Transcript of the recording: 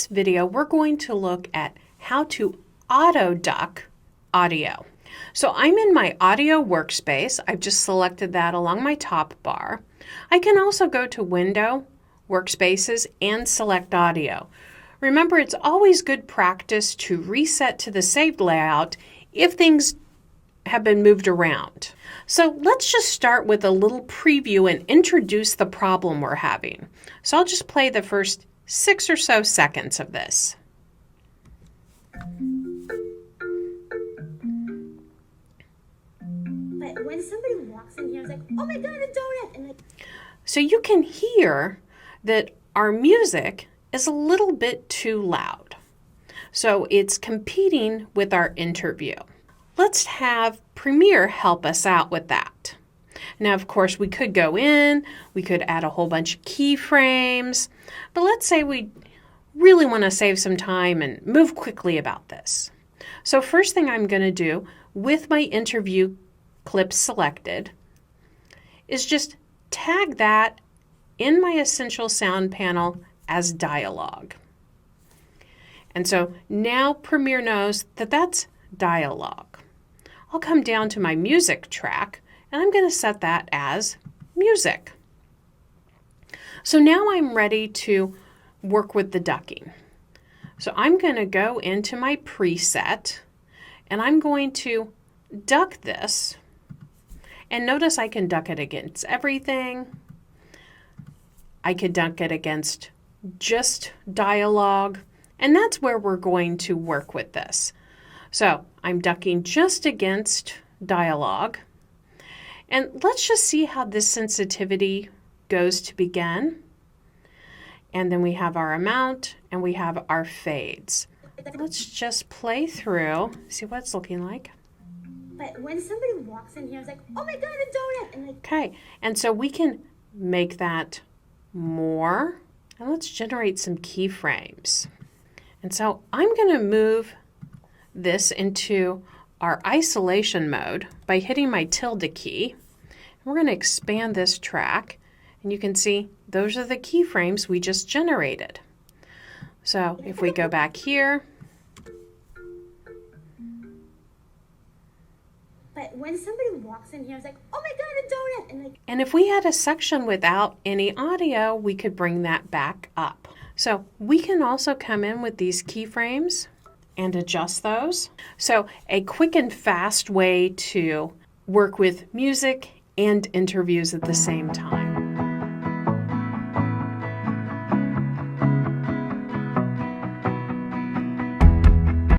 this video, we're going to look at how to auto-duck audio. So I'm in my audio workspace. I've just selected that along my top bar. I can also go to Window, Workspaces, and select Audio. Remember, it's always good practice to reset to the saved layout if things have been moved around. So let's just start with a little preview and introduce the problem we're having. So I'll just play the first 6 or so seconds of this. But when somebody walks in here, it's like, oh my God, a donut! And like, so you can hear that our music is a little bit too loud. So it's competing with our interview. Let's have Premiere help us out with that. Now, of course, we could go in, we could add a whole bunch of keyframes, but let's say we really want to save some time and move quickly about this. So first thing I'm going to do with my interview clip selected is just tag that in my Essential Sound panel as dialog. And so now Premiere knows that that's dialog. I'll come down to my music track and I'm going to set that as music. So now I'm ready to work with the ducking. So I'm going to go into my preset and I'm going to duck this. And notice I can duck it against everything. I could duck it against just dialogue. And that's where we're going to work with this. So I'm ducking just against dialogue. And let's just see how this sensitivity goes to begin. And then we have our amount and we have our fades. Let's just play through, see what it's looking like. but when somebody walks in here, it's like, oh my God, a donut! And like, Okay, and so we can make that more. And let's generate some keyframes. And so I'm going to move this into our isolation mode by hitting my tilde key. We're going to expand this track, and you can see those are the keyframes we just generated. So if we go back here, but when somebody walks in here, it's like, oh my God, a donut! And like, and if we had a section without any audio, we could bring that back up. So we can also come in with these keyframes and adjust those. So a quick and fast way to work with music and interviews at the same time.